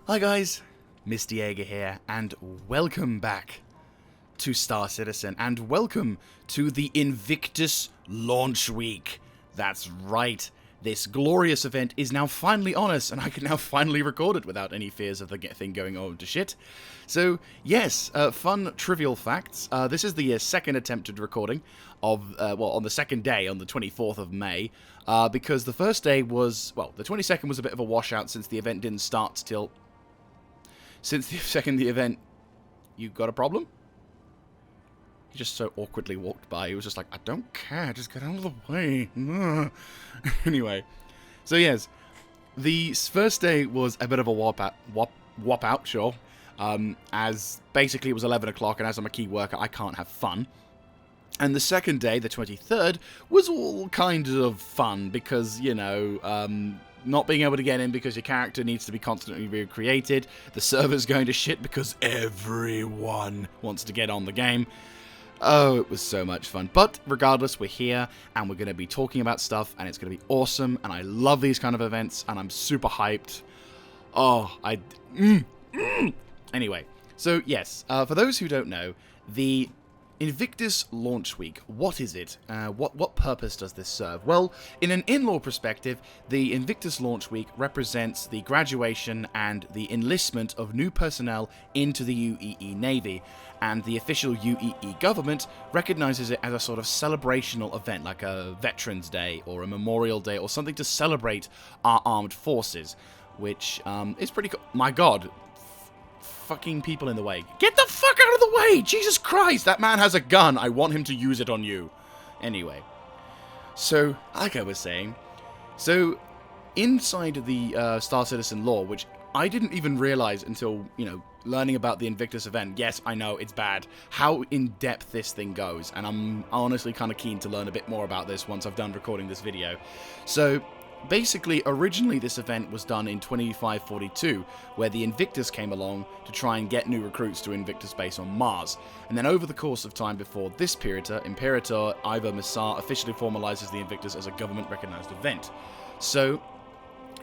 Hi guys, Mr. Jaeger here, and welcome back to Star Citizen, and welcome to the Invictus launch week. That's right, this glorious event is now finally on us, and I can now finally record it without any fears of the thing going over to shit. So, yes, fun trivial facts. This is the second attempted recording of, on the second day, on the 24th of May, because the first day was, the 22nd was a bit of a washout since the event didn't start till... Since the event, you got a problem? He just so awkwardly walked by. He was just like, I don't care, just get out of the way. Anyway, so yes, the first day was a bit of a wop out, sure. As basically it was 11 o'clock, and as I'm a key worker, I can't have fun. And the second day, the 23rd, was all kind of fun because, you know, not being able to get in because your character needs to be constantly recreated. The server's going to shit because everyone wants to get on the game. Oh, it was so much fun. But regardless, we're here and we're going to be talking about stuff and it's going to be awesome. And I love these kind of events and I'm super hyped. Oh, Anyway, so yes, for those who don't know, the Invictus launch week, what is it? What purpose does this serve? Well, in an in-law perspective, the Invictus launch week represents the graduation and the enlistment of new personnel into the UEE Navy, and the official UEE government recognizes it as a sort of celebrational event, like a Veterans Day or a Memorial Day or something to celebrate our armed forces, which is pretty cool. My god. Fucking people in the way. Get the fuck out of the way! Jesus Christ! That man has a gun. I want him to use it on you. Anyway. So, like I was saying, so inside the Star Citizen lore, which I didn't even realize until, you know, learning about the Invictus event. Yes, I know, it's bad. How in-depth this thing goes. And I'm honestly kind of keen to learn a bit more about this once I've done recording this video. So... basically, originally this event was done in 2542, where the Invictus came along to try and get new recruits to Invictus base on Mars. And then over the course of time before this Imperator Ivor Missar officially formalizes the Invictus as a government-recognized event. So,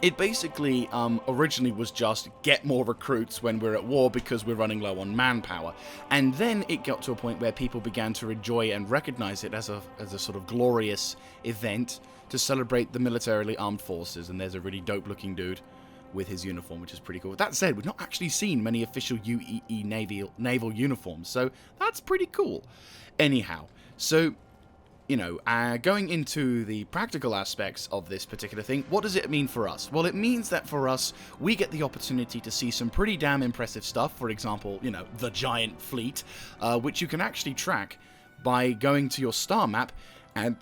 it basically originally was just get more recruits when we're at war because we're running low on manpower. And then it got to a point where people began to enjoy and recognize it as a sort of glorious event to celebrate the militarily armed forces, and there's a really dope looking dude with his uniform, which is pretty cool. That said, we've not actually seen many official UEE naval uniforms, so that's pretty cool. Anyhow, so, you know, going into the practical aspects of this particular thing, what does it mean for us? Well, it means that for us, we get the opportunity to see some pretty damn impressive stuff. For example, you know, the giant fleet, which you can actually track by going to your star map and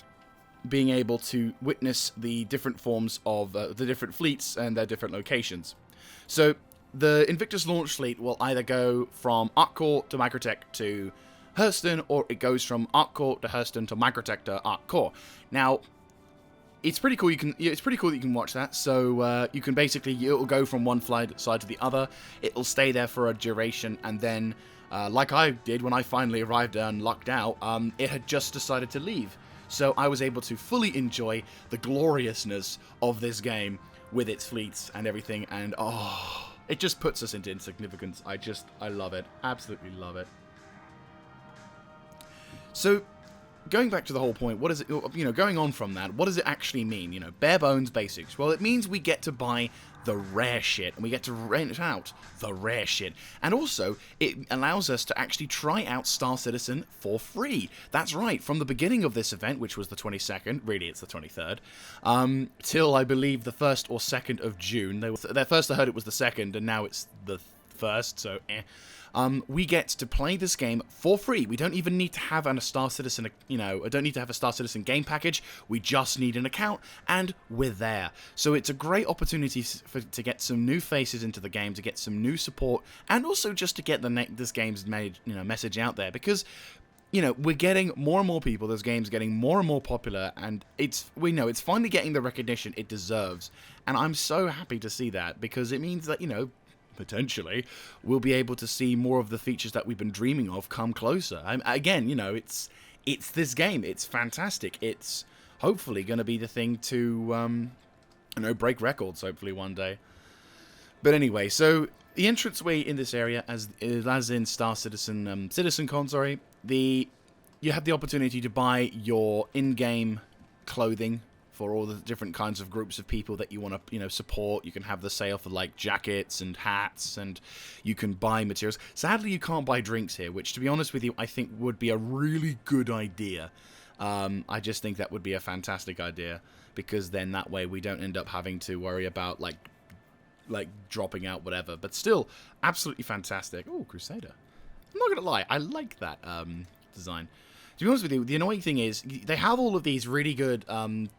being able to witness the different forms of the different fleets and their different locations. So, the Invictus launch fleet will either go from ArcCore to Microtech to Hurston, or it goes from ArcCore to Hurston to Microtech to ArcCore. Now, it's pretty cool. It's pretty cool that you can watch that. So you can basically, it'll go from one side to the other. It'll stay there for a duration, and then, like I did when I finally arrived and lucked out, it had just decided to leave. So I was able to fully enjoy the gloriousness of this game with its fleets and everything, and oh, it just puts us into insignificance. I love it. Absolutely love it. So, going back to the whole point, what is it, you know, going on from that, what does it actually mean? You know, bare bones basics. Well, it means we get to buy the rare shit, and we get to rent out the rare shit. And also, it allows us to actually try out Star Citizen for free. That's right, from the beginning of this event, which was the 22nd, really it's the 23rd, till I believe the 1st or 2nd of June. At first I heard it was the 2nd, and now it's the 1st, so we get to play this game for free. We don't even need to have a Star Citizen, you know, I don't need to have a Star Citizen game package. We just need an account, and we're there. So it's a great opportunity to get some new faces into the game, to get some new support, and also just to get this game's message out there, because, you know, we're getting more and more people. This game's getting more and more popular, and we know it's finally getting the recognition it deserves. And I'm so happy to see that, because it means that, you know, potentially, we'll be able to see more of the features that we've been dreaming of come closer. Again, you know, it's this game. It's fantastic. It's hopefully going to be the thing to, you know, break records, hopefully, one day. But anyway, so The entranceway in this area, as in Star Citizen, CitizenCon, sorry, you have the opportunity to buy your in-game clothing for all the different kinds of groups of people that you want to, support. You can have the sale for, like, jackets and hats, and you can buy materials. Sadly, you can't buy drinks here, which, to be honest with you, I think would be a really good idea. I just think that would be a fantastic idea, because then that way we don't end up having to worry about, like dropping out, whatever. But still, absolutely fantastic. Oh, Crusader. I'm not going to lie, I like that design. To be honest with you, the annoying thing is, they have all of these really good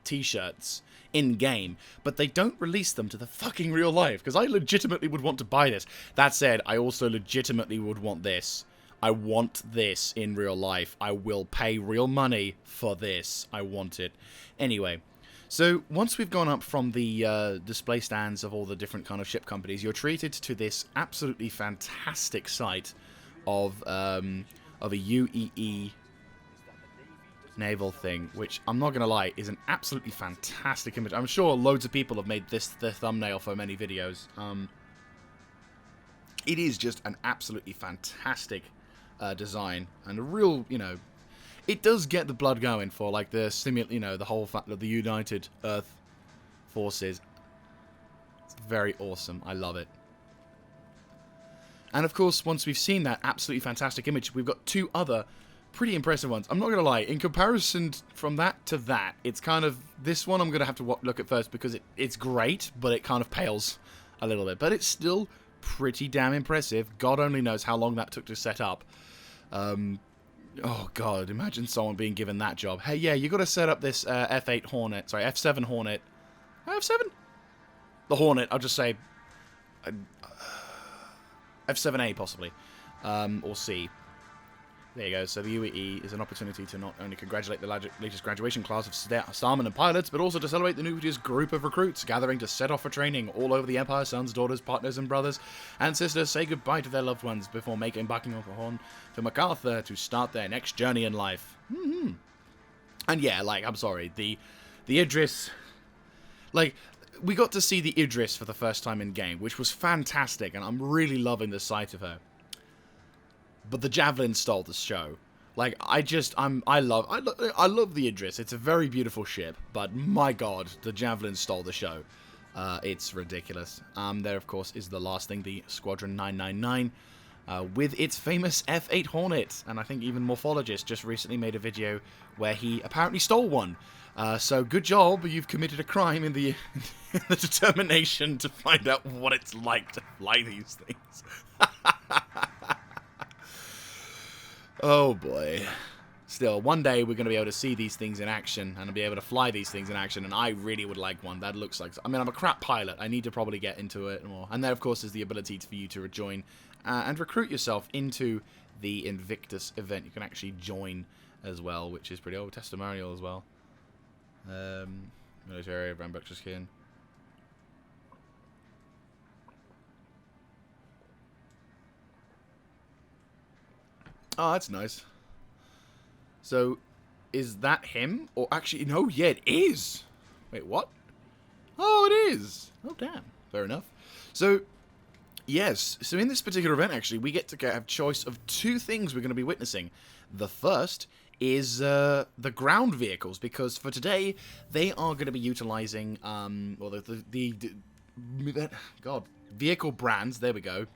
t-shirts in-game, but they don't release them to the fucking real life, because I legitimately would want to buy this. That said, I also legitimately would want this. I want this in real life. I will pay real money for this. I want it. Anyway, so once we've gone up from the display stands of all the different kind of ship companies, you're treated to this absolutely fantastic sight of a UEE naval thing, which I'm not gonna lie is an absolutely fantastic image. I'm sure loads of people have made this their thumbnail for many videos. It is just an absolutely fantastic design, and a real, it does get the blood going for, like, the the whole fact of the United Earth Forces. It's very awesome. I love it. And of course, once we've seen that absolutely fantastic image, we've got two other pretty impressive ones. I'm not going to lie, in comparison from that to that, it's kind of, this one I'm going to have to look at first, because it's great, but it kind of pales a little bit. But it's still pretty damn impressive. God only knows how long that took to set up. Oh god, imagine someone being given that job. Hey, yeah, you got to set up this F8 Hornet, sorry, F7 Hornet. F7? The Hornet, I'll just say F7A possibly, or C. There you go. So the UEE is an opportunity to not only congratulate the latest graduation class of starmen and pilots, but also to celebrate the newest group of recruits gathering to set off for training all over the Empire. Sons, daughters, partners, and brothers and sisters say goodbye to their loved ones before embarking on the horn for MacArthur to start their next journey in life. And yeah, like, I'm sorry, the Idris, like, we got to see the Idris for the first time in game, which was fantastic, and I'm really loving the sight of her. But the Javelin stole the show. Like, I love the Idris. It's a very beautiful ship, but my god, the Javelin stole the show. It's ridiculous. There, of course, is the last thing, the Squadron 999, with its famous F8 Hornet. And I think even Morphologist just recently made a video where he apparently stole one. So good job, you've committed a crime in the, in the determination to find out what it's like to fly these things. Oh boy. Still, one day we're going to be able to see these things in action, and be able to fly these things in action, and I really would like one. That looks like, I mean, I'm a crap pilot. I need to probably get into it more. And there, of course, is the ability for you to rejoin and recruit yourself into the Invictus event. You can actually join as well, which is pretty old. Testimonial as well. Military, Brand Butcher Skin. Oh, that's nice. So, is that him? Or actually, no, yeah, it is. Wait, what? Oh, it is. Oh, damn. Fair enough. So, yes. So, in this particular event, actually, we get to have choice of two things we're going to be witnessing. The first is the ground vehicles, because for today, they are going to be utilizing, well, vehicle brands, there we go,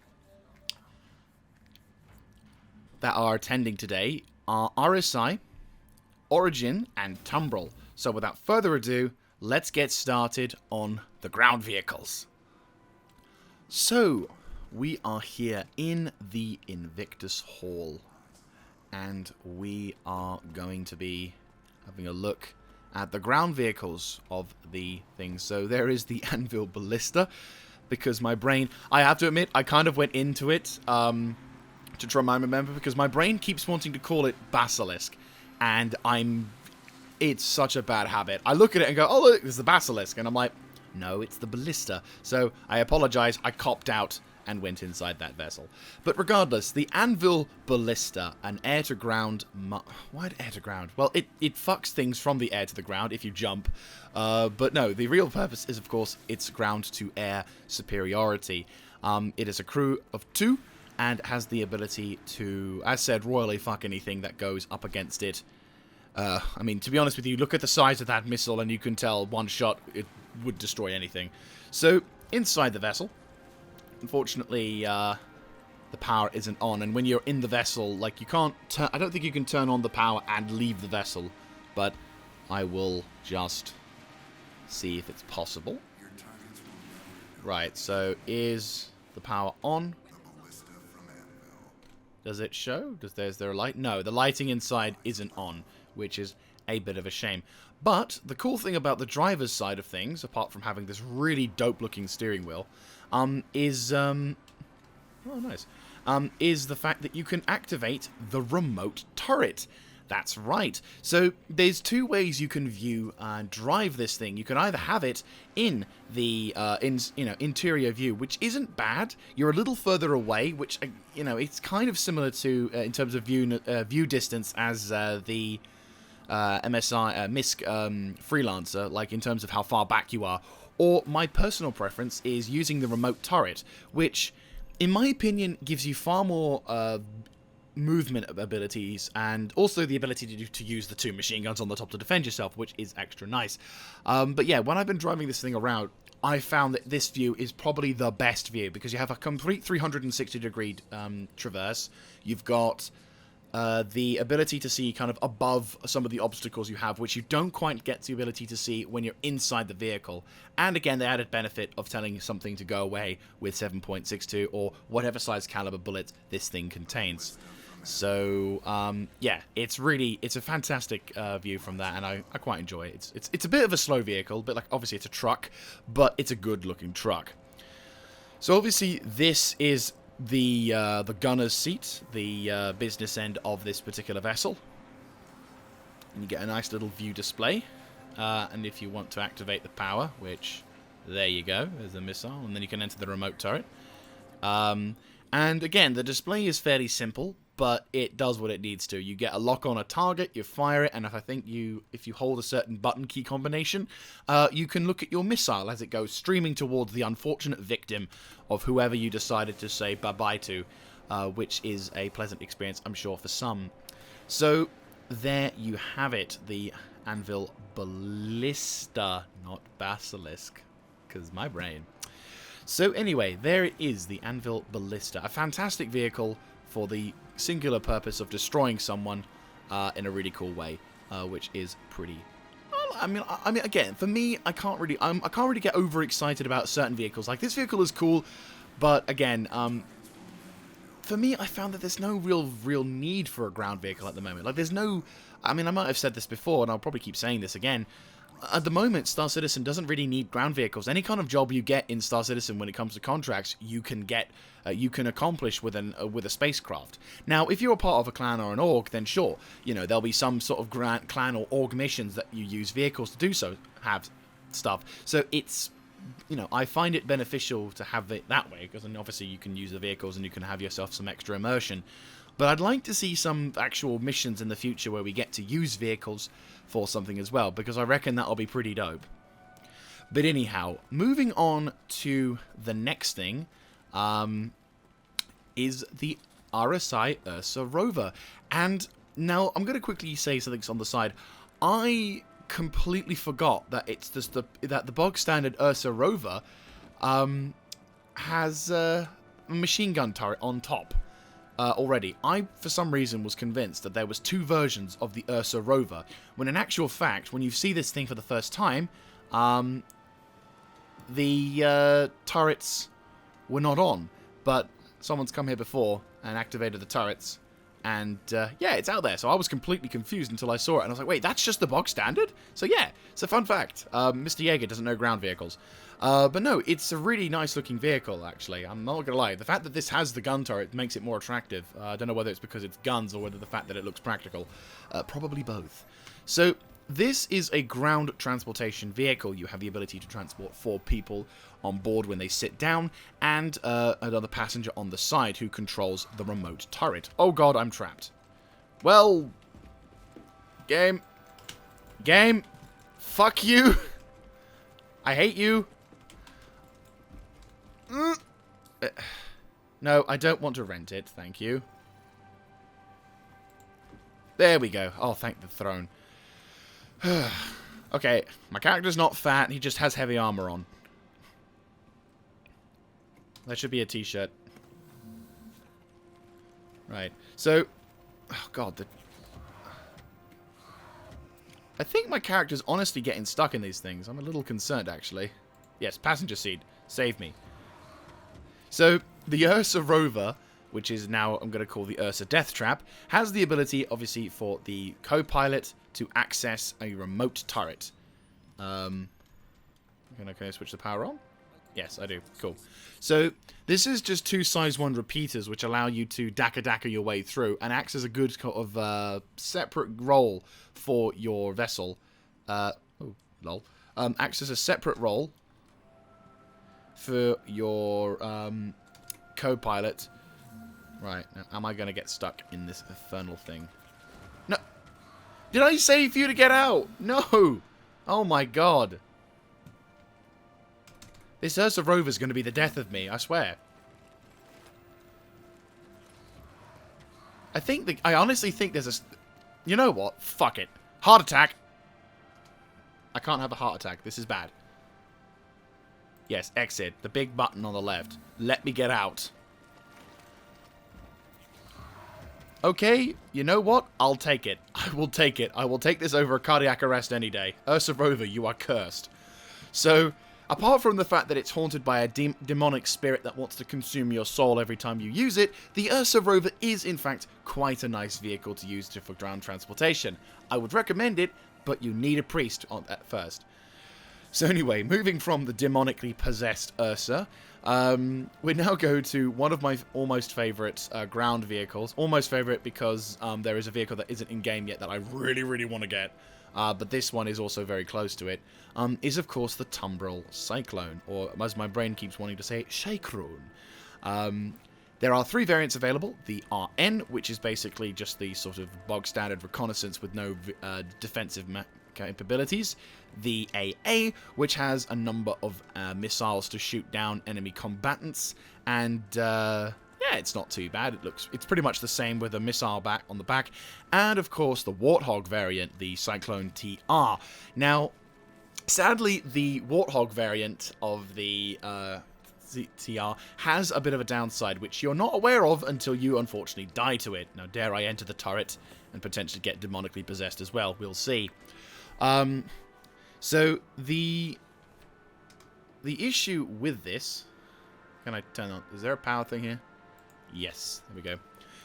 that are attending today are RSI, Origin, and Tumbrel. So without further ado, let's get started on the ground vehicles. So, we are here in the Invictus Hall, and we are going to be having a look at the ground vehicles of the things. So there is the Anvil Ballista, because my brain, I have to admit, I kind of went into it, to try and remember, because my brain keeps wanting to call it Basilisk, and it's such a bad habit. I look at it and go, oh look, there's the Basilisk, and I'm like, no, it's the Ballista. So I apologize, I copped out and went inside that vessel. But regardless, the Anvil Ballista, an air-to-ground... Why air-to-ground? Well, it fucks things from the air to the ground if you jump. But no, the real purpose is, of course, its ground-to-air superiority. It is a crew of 2, and has the ability to, as said, royally fuck anything that goes up against it. I mean, to be honest with you, look at the size of that missile, and you can tell one shot it would destroy anything. So, inside the vessel, unfortunately, the power isn't on, and when you're in the vessel, like, you can't turn, I don't think you can turn on the power and leave the vessel, but I will just see if it's possible. Right, so is the power on? Does it show? Is there a light? No, the lighting inside isn't on, which is a bit of a shame. But the cool thing about the driver's side of things, apart from having this really dope-looking steering wheel, is oh, nice. Is the fact that you can activate the remote turret. That's right. So there's 2 ways you can view and drive this thing. You can either have it in the interior view, which isn't bad. You're a little further away, which it's kind of similar to in terms of view distance as the MSI MISC Freelancer, like in terms of how far back you are. Or my personal preference is using the remote turret, which, in my opinion, gives you far more movement abilities, and also the ability to use the 2 machine guns on the top to defend yourself, which is extra nice. But yeah, when I've been driving this thing around, I found that this view is probably the best view, because you have a complete 360-degree traverse. You've got the ability to see kind of above some of the obstacles you have, which you don't quite get the ability to see when you're inside the vehicle. And again, the added benefit of telling something to go away with 7.62 or whatever size caliber bullets this thing contains. So, yeah, it's a fantastic view from that, and I quite enjoy it. It's a bit of a slow vehicle, but like, obviously it's a truck, but it's a good-looking truck. So obviously this is the gunner's seat, the business end of this particular vessel. And you get a nice little view display. And if you want to activate the power, which, there you go, there's a missile, and then you can enter the remote turret. And again, the display is fairly simple, but it does what it needs to. You get a lock on a target, you fire it, and if you hold a certain button key combination, you can look at your missile as it goes streaming towards the unfortunate victim of whoever you decided to say bye-bye to, which is a pleasant experience, I'm sure, for some. So, there you have it, the Anvil Ballista, not Basilisk, because my brain. So anyway, there it is, the Anvil Ballista, a fantastic vehicle for the singular purpose of destroying someone in a really cool way, which is pretty. I mean, again, for me, I can't really get overexcited about certain vehicles. Like, this vehicle is cool, but again, for me, I found that there's no real need for a ground vehicle at the moment. Like, there's no. I mean, I might have said this before, and I'll probably keep saying this again. At the moment, Star Citizen doesn't really need ground vehicles. Any kind of job you get in Star Citizen when it comes to contracts, you can accomplish with a spacecraft. Now, if you're a part of a clan or an org, then sure, there'll be some sort of clan or org missions that you use vehicles to do so, have stuff. So it's, I find it beneficial to have it that way, because then obviously you can use the vehicles and you can have yourself some extra immersion. But I'd like to see some actual missions in the future where we get to use vehicles for something as well, because I reckon that'll be pretty dope. But anyhow, moving on to the next thing, is the RSI Ursa Rover. And now I'm going to quickly say something on the side. I completely forgot that it's just that the bog standard Ursa Rover has a machine gun turret on top. Already. I, for some reason, was convinced that there was 2 versions of the Ursa Rover, when in actual fact, when you see this thing for the first time, the turrets were not on, but someone's come here before and activated the turrets, and yeah, it's out there. So I was completely confused until I saw it, and I was like, wait, that's just the bog standard? So yeah, it's a fun fact. Mr. Jaeger doesn't know ground vehicles. But no, it's a really nice looking vehicle, actually. I'm not gonna lie. The fact that this has the gun turret makes it more attractive. I don't know whether it's because it's guns or whether the fact that it looks practical. Probably both. So, this is a ground transportation vehicle. You have the ability to transport 4 people on board when they sit down, and another passenger on the side who controls the remote turret. Oh god, I'm trapped. Well, game, fuck you. I hate you. No, I don't want to rent it, thank you. There we go. Oh, thank the throne. Okay, my character's not fat, he just has heavy armor on. That should be a t-shirt. Right, so... Oh, God, I think my character's honestly getting stuck in these things. I'm a little concerned, actually. Yes, passenger seat. Save me. So, the Ursa Rover, which is now I'm going to call the Ursa Death Trap, has the ability, obviously, for the co-pilot to access a remote turret. Can I switch the power on? Yes, I do. Cool. So, this is just two size 1 repeaters, which allow you to dakka your way through, and acts as a good sort of separate role for your vessel. Oh, lol. Acts as a separate role for your co-pilot. Right, now, am I going to get stuck in this infernal thing? No! Did I say for you to get out? No! Oh my god. This Ursa Rover is going to be the death of me, I swear. I honestly think there's a... You know what? Fuck it. Heart attack! I can't have a heart attack. This is bad. Yes, exit. The big button on the left. Let me get out. Okay, you know what? I'll take it. I will take it. I will take this over a cardiac arrest any day. Ursa Rover, you are cursed. So, apart from the fact that it's haunted by a demonic spirit that wants to consume your soul every time you use it, the Ursa Rover is, in fact, quite a nice vehicle to use for ground transportation. I would recommend it, but you need a priest at first. So anyway, moving from the demonically possessed Ursa, we now go to one of my almost favourite ground vehicles. Almost favourite because there is a vehicle that isn't in-game yet that I really, really want to get. But this one is also very close to it. Is of course the Tumbrel Cyclone, or as my brain keeps wanting to say, Cyclone. There are 3 variants available. The RN, which is basically just the sort of bog-standard reconnaissance with no defensive capabilities. The AA, which has a number of missiles to shoot down enemy combatants. And, yeah, it's not too bad. It's pretty much the same with a missile back on the back. And, of course, the Warthog variant, the Cyclone TR. Now, sadly, the Warthog variant of the TR has a bit of a downside, which you're not aware of until you, unfortunately, die to it. Now, dare I enter the turret and potentially get demonically possessed as well. We'll see. So, the issue with this... Can I turn on... Is there a power thing here? Yes. There we go.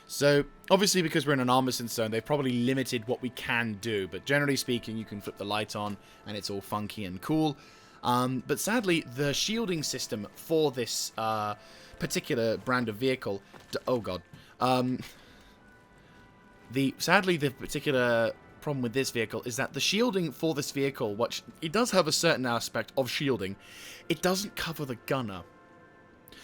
So, obviously, because we're in an armistice zone, they've probably limited what we can do. But generally speaking, you can flip the light on, and it's all funky and cool. But sadly, the shielding system for this particular brand of vehicle... Oh, God. Sadly, the particular problem with this vehicle is that the shielding for this vehicle, which it does have a certain aspect of shielding, it doesn't cover the gunner.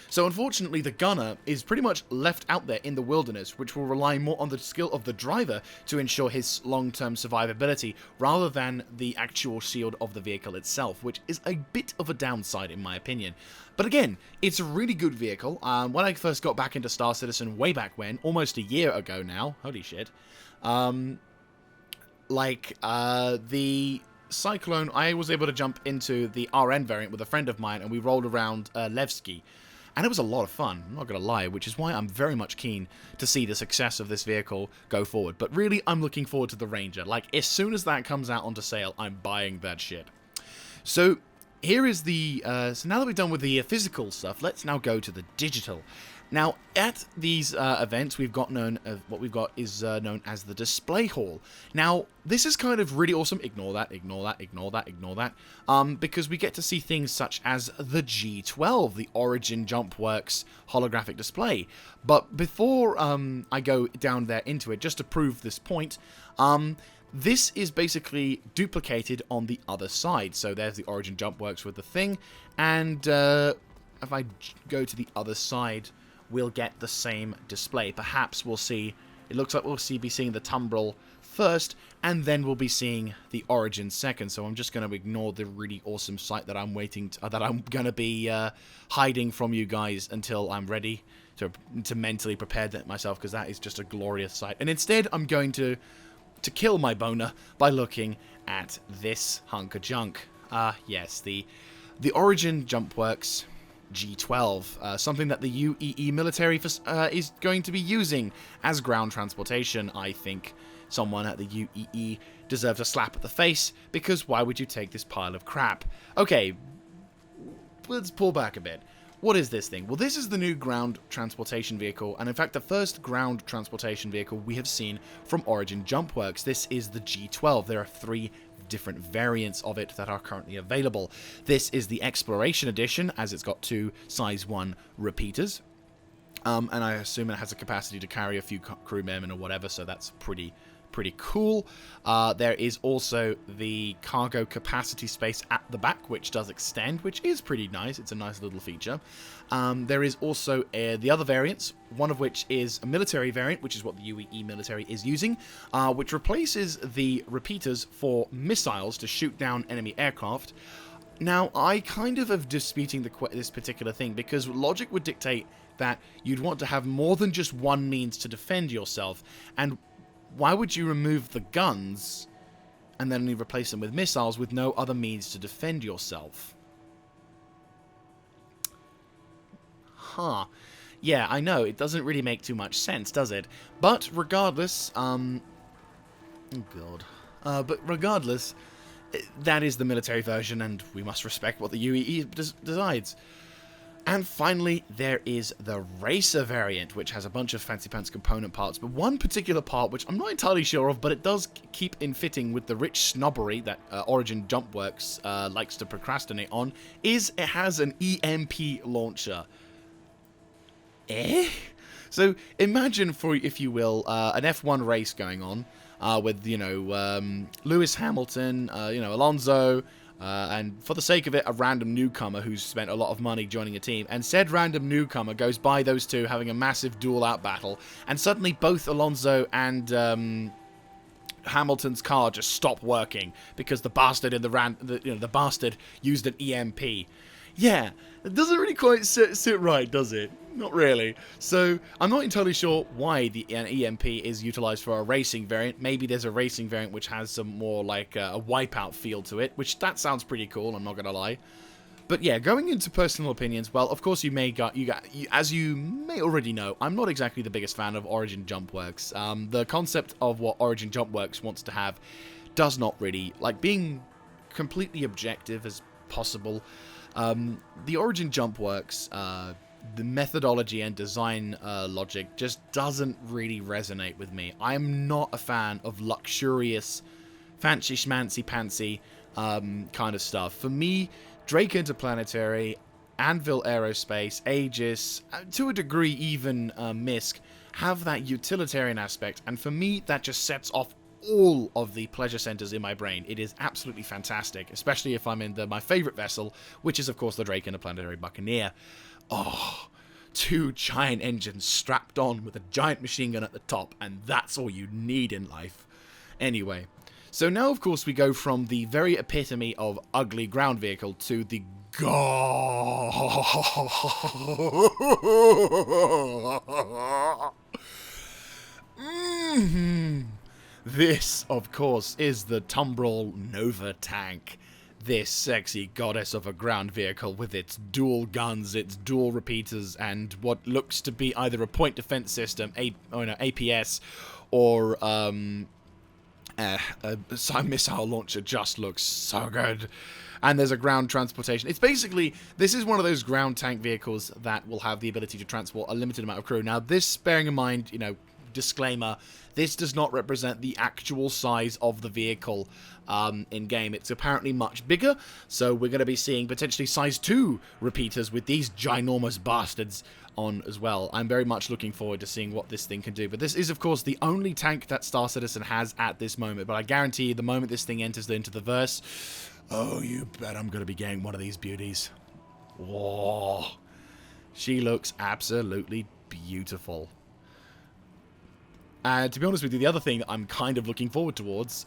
So unfortunately, the gunner is pretty much left out there in the wilderness, which will rely more on the skill of the driver to ensure his long-term survivability, rather than the actual shield of the vehicle itself, which is a bit of a downside in my opinion. But again, it's a really good vehicle. When I first got back into Star Citizen way back when, almost a year ago now, holy shit, the Cyclone, I was able to jump into the RN variant with a friend of mine, and we rolled around Levski. And it was a lot of fun, I'm not going to lie, which is why I'm very much keen to see the success of this vehicle go forward. But really, I'm looking forward to the Ranger. Like, as soon as that comes out onto sale, I'm buying that shit. So, here is the... so now that we've done with the physical stuff, let's now go to the digital. Now, at these events, what we've got is known as the display hall. Now, this is kind of really awesome. Ignore that, ignore that, ignore that, ignore that. Because we get to see things such as the G12, the Origin Jumpworks holographic display. But before I go down there into it, just to prove this point, this is basically duplicated on the other side. So there's the Origin Jumpworks with the thing, and if I go to the other side, we'll get the same display. Perhaps we'll see... It looks like we'll be seeing the Tumbrel first, and then we'll be seeing the Origin second. So I'm just going to ignore the really awesome sight that I'm that I'm going to be hiding from you guys until I'm ready to mentally prepare myself, because that is just a glorious sight. And instead, I'm going to kill my boner by looking at this hunk of junk. Yes, the Origin Jumpworks G12, something that the UEE military is going to be using as ground transportation. I think someone at the UEE deserves a slap at the face, because why would you take this pile of crap? Okay, let's pull back a bit. What is this thing? Well, this is the new ground transportation vehicle, and in fact the first ground transportation vehicle we have seen from Origin Jumpworks. This is the G12. There are 3 different variants of it that are currently available. This is the Exploration Edition, as it's got 2 size 1 repeaters. And I assume it has a capacity to carry a few crew members or whatever, so that's pretty cool. There is also the cargo capacity space at the back, which does extend, which is pretty nice. It's a nice little feature. There is also the other variants, one of which is a military variant, which is what the UEE military is using, which replaces the repeaters for missiles to shoot down enemy aircraft. Now, I kind of am disputing this particular thing, because logic would dictate that you'd want to have more than just one means to defend yourself, and why would you remove the guns and then replace them with missiles with no other means to defend yourself? Huh. Yeah, I know, it doesn't really make too much sense, does it? But regardless, oh god. But regardless, that is the military version, and we must respect what the UEE decides. And finally, there is the Racer variant, which has a bunch of fancy pants component parts, but one particular part, which I'm not entirely sure of, but it does keep in fitting with the rich snobbery that Origin Jumpworks likes to procrastinate on, is it has an EMP launcher. So imagine, if you will, an F1 race going on with, Lewis Hamilton, Alonso, and for the sake of it, a random newcomer who's spent a lot of money joining a team, and said random newcomer goes by those two having a massive duel-out battle, and suddenly both Alonso and Hamilton's car just stop working because the bastard in the bastard used an EMP. Yeah, it doesn't really quite sit right, does it? Not really. So, I'm not entirely sure why an EMP is utilized for a racing variant. Maybe there's a racing variant which has some more like a wipeout feel to it, which that sounds pretty cool, I'm not gonna lie. But yeah, going into personal opinions, well, of course as you may already know, I'm not exactly the biggest fan of Origin Jumpworks. The concept of what Origin Jumpworks wants to have does not really, like, being completely objective as possible. The Origin Jumpworks, the methodology and design logic just doesn't really resonate with me. I'm not a fan of luxurious, fancy schmancy pantsy kind of stuff. For me, Drake Interplanetary, Anvil Aerospace, Aegis, to a degree even MISC, have that utilitarian aspect, and for me that just sets off all of the pleasure centers in my brain. It is absolutely fantastic, especially if I'm in my favorite vessel, which is of course the Drake Interplanetary Buccaneer. Oh, 2 giant engines strapped on with a giant machine gun at the top, and that's all you need in life. Anyway, so now of course we go from the very epitome of ugly ground vehicle to the This, of course, is the Tumbrel Nova tank. This sexy goddess of a ground vehicle with its dual guns, its dual repeaters, and what looks to be either a point defense system, APS, or a missile launcher. Just looks so good. And there's a ground transportation. It's basically, this is one of those ground tank vehicles that will have the ability to transport a limited amount of crew. Now, this, bearing in mind, disclaimer, this does not represent the actual size of the vehicle in-game. It's apparently much bigger, so we're going to be seeing potentially size 2 repeaters with these ginormous bastards on as well. I'm very much looking forward to seeing what this thing can do. But this is, of course, the only tank that Star Citizen has at this moment. But I guarantee you, the moment this thing enters into the verse, oh, you bet I'm going to be getting one of these beauties. Whoa. She looks absolutely beautiful. And to be honest with you, the other thing that I'm kind of looking forward towards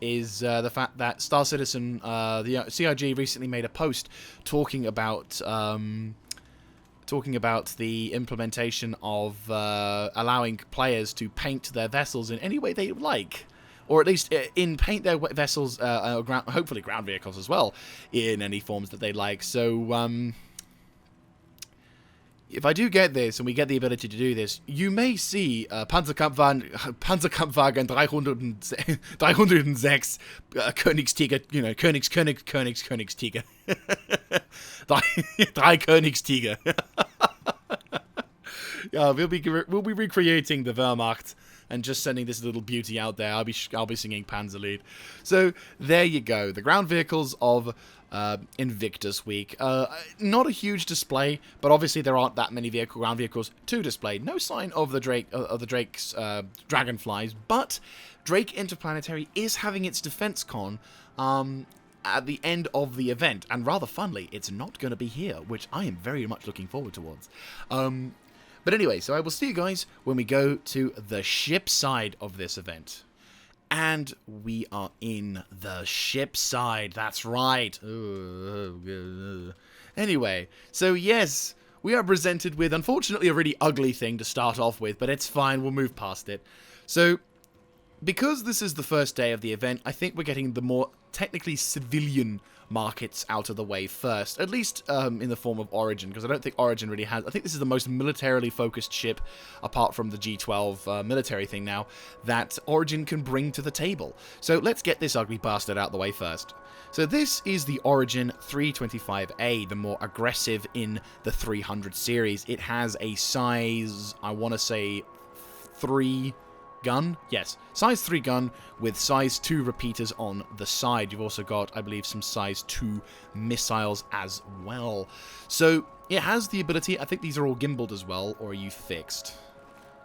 is the fact that Star Citizen, the CIG recently made a post talking about the implementation of allowing players to paint their vessels in any way they like. Or at least paint their vessels, hopefully ground vehicles as well, in any forms that they like. So, if I do get this, and we get the ability to do this, you may see Panzerkampfwagen 306 Königstiger, you know, Königstiger. Drei Königstiger. Yeah, we'll be recreating the Wehrmacht and just sending this little beauty out there. I'll be singing Panzerlied. So there you go. The ground vehicles of Invictus Week. Not a huge display, but obviously there aren't that many ground vehicles to display. No sign of the Drake's Dragonflies, but Drake Interplanetary is having its defense con at the end of the event, and rather funnily, it's not going to be here, which I am very much looking forward towards. But anyway, so I will see you guys when we go to the ship side of this event. And we are in the ship side, that's right. Anyway, so yes, we are presented with, unfortunately, a really ugly thing to start off with, but it's fine, we'll move past it. So, because this is the first day of the event, I think we're getting the more technically civilian markets out of the way first, at least in the form of Origin, because I don't think Origin really has... I think this is the most militarily focused ship, apart from the G12 military thing now, that Origin can bring to the table. So let's get this ugly bastard out the way first. So this is the Origin 325A, the more aggressive in the 300 series. It has a size, I want to say, 3... gun? Yes. Size 3 gun with size 2 repeaters on the side. You've also got, I believe, some size 2 missiles as well. So, it has the ability... I think these are all gimbaled as well, or are you fixed?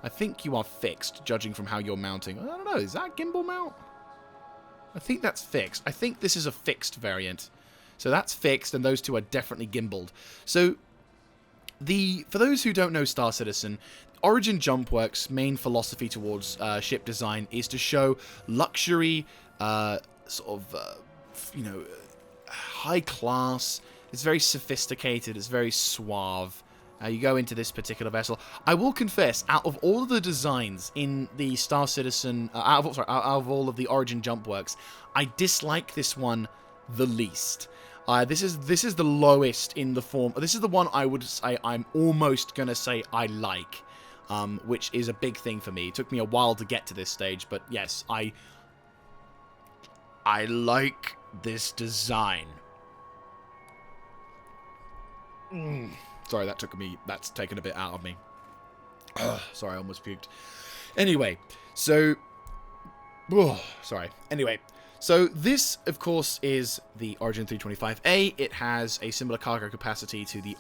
I think you are fixed, judging from how you're mounting. I don't know, is that gimbal mount? I think that's fixed. I think this is a fixed variant. So that's fixed, and those two are definitely gimbaled. So, for those who don't know Star Citizen... Origin Jumpworks' main philosophy towards ship design is to show luxury, high class. It's very sophisticated. It's very suave. You go into this particular vessel. I will confess, out of all of the designs in the Star Citizen, out of all of the Origin Jumpworks, I dislike this one the least. This is the lowest in the form. This is the one I would say I'm almost gonna say I like. Which is a big thing for me. It took me a while to get to this stage, but yes, I like this design. Sorry, that's taken a bit out of me. Sorry, I almost puked. Anyway, so... sorry. Anyway, so this, of course, is the Origin 325A. It has a similar cargo capacity to the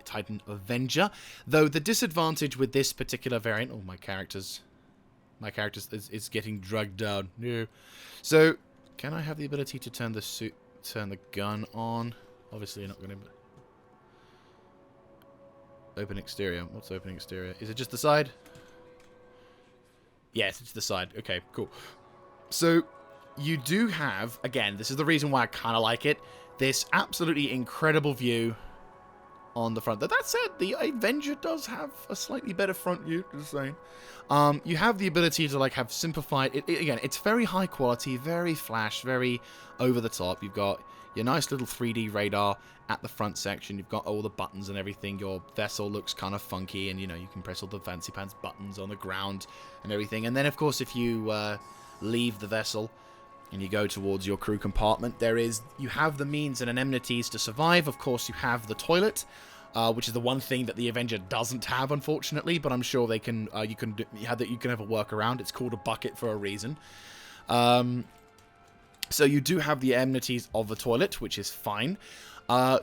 Titan Avenger, though the disadvantage with this particular variant... Oh, my character's is getting dragged down. No. So, can I have the ability to turn the gun on? Obviously, you're not going to... Open exterior. What's open exterior? Is it just the side? Yes, it's the side. Okay, cool. So... You do have, again, this is the reason why I kind of like it, this absolutely incredible view on the front. That said, the Avenger does have a slightly better front view, just saying. You have the ability to, like, have simplified... Again, it's very high quality, very flash, very over the top. You've got your nice little 3D radar at the front section. You've got all the buttons and everything. Your vessel looks kind of funky, and, you know, you can press all the fancy pants buttons on the ground and everything. And then, of course, if you leave the vessel... and you go towards your crew compartment, you have the means and amenities to survive. Of course, you have the toilet, which is the one thing that the Avenger doesn't have, unfortunately, but I'm sure they can, you can have a workaround. It's called a bucket for a reason. So you do have the amenities of the toilet, which is fine.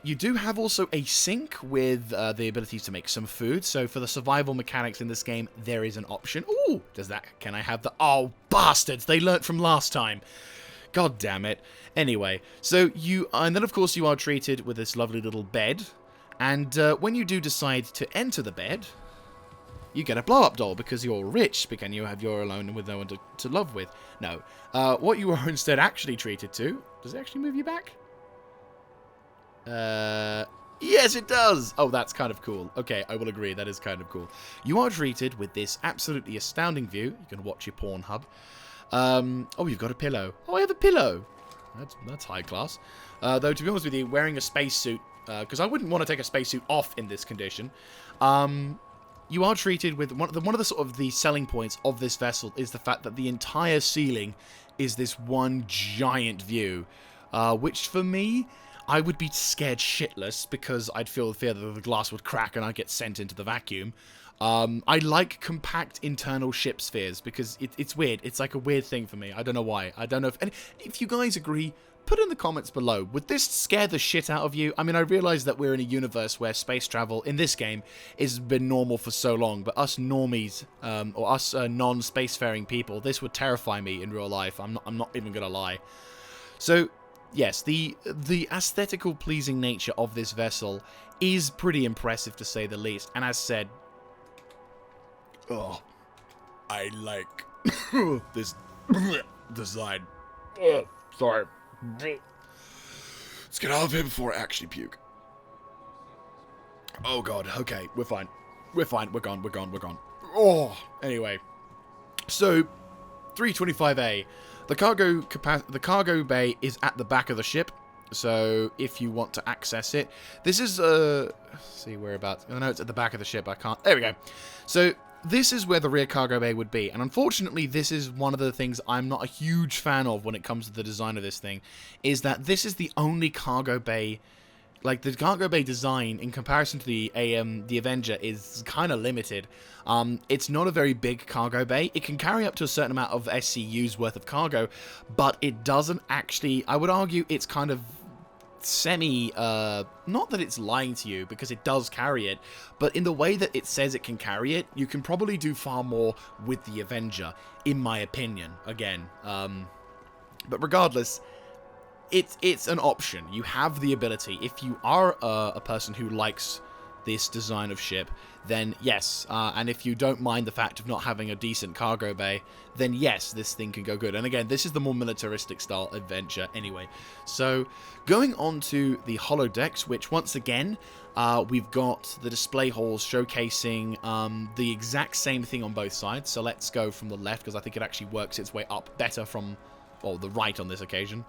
You do have also a sink with the ability to make some food. So for the survival mechanics in this game, there is an option. Ooh, can I have the... Oh, bastards, they learnt from last time. God damn it. Anyway, so and then of course you are treated with this lovely little bed. And when you do decide to enter the bed, you get a blow-up doll because you're rich, because you're alone with no one to love with. No. What you are instead actually treated to... Does it actually move you back? Yes, it does! Oh, that's kind of cool. Okay, I will agree, that is kind of cool. You are treated with this absolutely astounding view. You can watch your Pornhub. Oh, you've got a pillow. Oh, I have a pillow. That's high class. Though, to be honest with you, wearing a spacesuit, because I wouldn't want to take a spacesuit off in this condition, you are treated with... One of the sort of the selling points of this vessel is the fact that the entire ceiling is this one giant view, which for me... I would be scared shitless because I'd feel the fear that the glass would crack and I'd get sent into the vacuum. I like compact internal ship spheres because it's weird. It's like a weird thing for me. I don't know why. I don't know if you guys agree, put in the comments below. Would this scare the shit out of you? I mean, I realize that we're in a universe where space travel in this game has been normal for so long, but us normies, or us non-spacefaring people, this would terrify me in real life. I'm not even gonna lie. So... yes, the aesthetical pleasing nature of this vessel is pretty impressive to say the least. And as said, oh, I like this design. Sorry. Let's get out of here before I actually puke. Oh god, okay, we're fine. We're fine, we're gone. Oh, anyway. So, 325A. The cargo bay is at the back of the ship, so if you want to access it, this is let's see whereabouts. I know it's at the back of the ship. I can't. There we go. So this is where the rear cargo bay would be, and unfortunately, this is one of the things I'm not a huge fan of when it comes to the design of this thing. Is that this is the only cargo bay. Like, the cargo bay design, in comparison to the Avenger, is kind of limited. It's not a very big cargo bay. It can carry up to a certain amount of SCU's worth of cargo, but it doesn't actually... I would argue it's kind of semi... not that it's lying to you, because it does carry it, but in the way that it says it can carry it, you can probably do far more with the Avenger, in my opinion, again. But regardless... It's an option. You have the ability. If you are a person who likes this design of ship, then yes. And if you don't mind the fact of not having a decent cargo bay, then yes, this thing can go good. And again, this is the more militaristic style adventure anyway. So, going on to the holodecks, which once again, we've got the display halls showcasing the exact same thing on both sides. So let's go from the left, because I think it actually works its way up better from, well, the right on this occasion.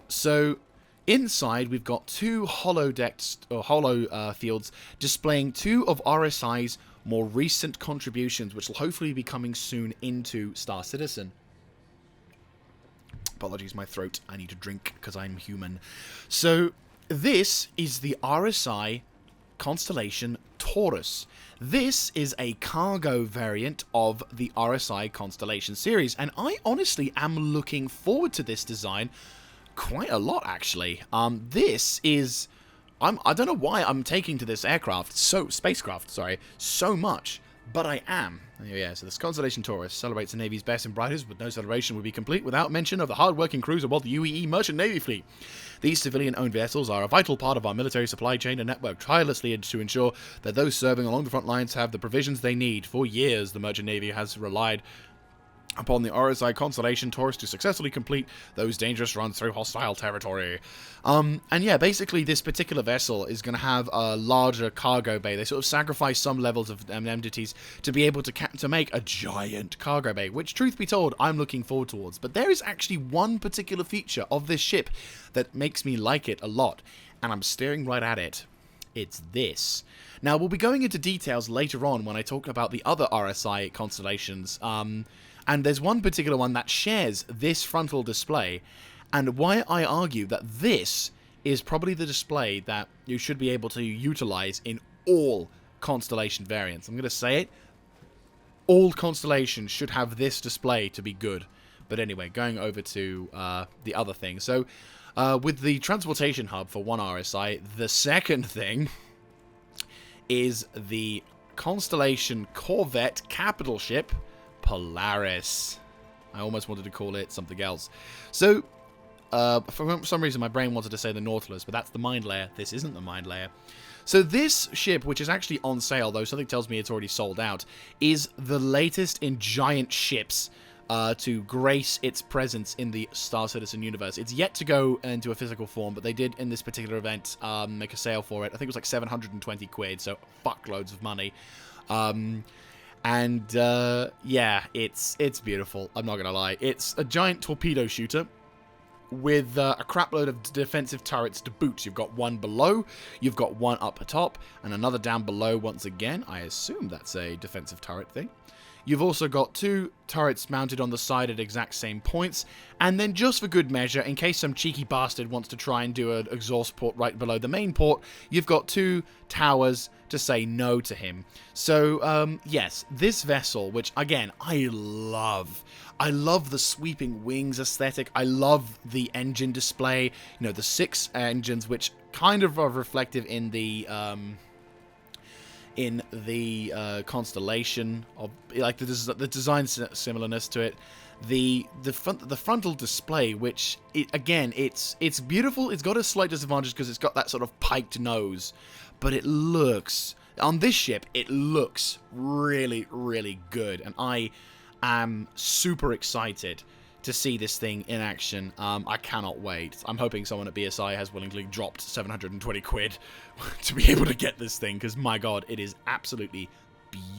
So inside we've got two holodecks or holo fields displaying two of RSI's more recent contributions, which will hopefully be coming soon into Star Citizen. Apologies, my throat. I need to drink because I'm human. So this is the RSI Constellation Taurus. This is a cargo variant of the RSI Constellation series, and I honestly am looking forward to this design quite a lot, actually. This is... I don't know why I'm taking to this spacecraft, so much, but I am. Yeah, so this Constellation Taurus celebrates the Navy's best and brightest, but no celebration would be complete without mention of the hard-working crews aboard the UEE Merchant Navy fleet. These civilian-owned vessels are a vital part of our military supply chain and network, tirelessly to ensure that those serving along the front lines have the provisions they need. For years, the Merchant Navy has relied upon the RSI Constellation Taurus to successfully complete those dangerous runs through hostile territory. And yeah, basically this particular vessel is going to have a larger cargo bay. They sort of sacrifice some levels of amenities to be able to make a giant cargo bay, which, truth be told, I'm looking forward towards. But there is actually one particular feature of this ship that makes me like it a lot, and I'm staring right at it. It's this. Now, we'll be going into details later on when I talk about the other RSI constellations, and there's one particular one that shares this frontal display, and why I argue that this is probably the display that you should be able to utilize in all Constellation variants. I'm going to say it. All Constellations should have this display to be good. But anyway, going over to the other thing. So, with the transportation hub for one RSI, the second thing is the Constellation Corvette capital ship, Polaris. I almost wanted to call it something else. So, For some reason, my brain wanted to say the Nautilus, but that's the Mind Layer. This isn't the Mind Layer. So this ship, which is actually on sale, though something tells me it's already sold out, is the latest in giant ships to grace its presence in the Star Citizen universe. It's yet to go into a physical form, but they did, in this particular event, make a sale for it. I think it was like 720 quid, so fuckloads of money. Yeah, it's beautiful. I'm not gonna lie. It's a giant torpedo shooter with a crapload of defensive turrets to boot. You've got one below, you've got one up top, and another down below once again. I assume that's a defensive turret thing. You've also got 2 turrets mounted on the side at exact same points, and then just for good measure, in case some cheeky bastard wants to try and do an exhaust port right below the main port, you've got 2 towers to say no to him. So, yes, this vessel, which, again, I love the sweeping wings aesthetic. I love the engine display. You know, the 6 engines, which kind of are reflective in the Constellation of, like, the design similarness to it. The frontal display, which it's beautiful. It's got a slight disadvantage because it's got that sort of piked nose, but it looks, on this ship, it looks really, really good, and I am super excited to see this thing in action. I cannot wait. I'm hoping someone at BSI has willingly dropped 720 quid to be able to get this thing, because my god, it is absolutely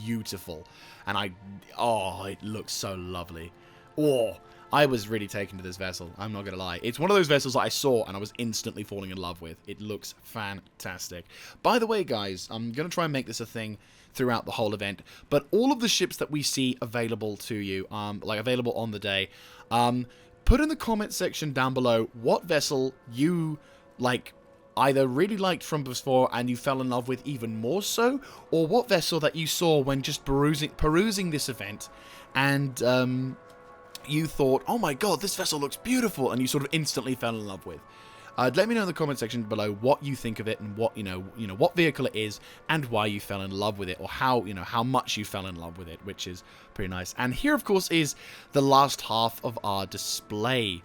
beautiful. And it looks so lovely. Oh, I was really taken to this vessel, I'm not gonna lie. It's one of those vessels that I saw and I was instantly falling in love with. It looks fantastic. By the way, guys, I'm gonna try and make this a thing throughout the whole event, but all of the ships that we see available to you, like available on the day, put in the comment section down below what vessel you, like, either really liked from before and you fell in love with even more so, or what vessel that you saw when just perusing this event and you thought, oh my god, this vessel looks beautiful, and you sort of instantly fell in love with. Let me know in the comment section below what you think of it and what what vehicle it is and why you fell in love with it, or how much you fell in love with it, which is pretty nice. And here, of course, is the last half of our display.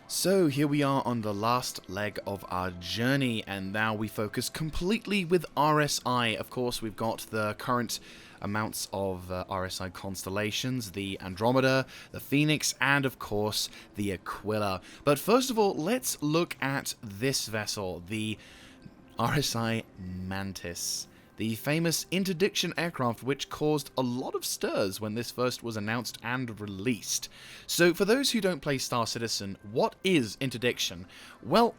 So here we are on the last leg of our journey, and now we focus completely with RSI. Of course, we've got the current amounts of RSI constellations, the Andromeda, the Phoenix, and of course the Aquila. But first of all, let's look at this vessel, the RSI Mantis, the famous interdiction aircraft which caused a lot of stirs when this first was announced and released. So for those who don't play Star Citizen, what is interdiction? Well,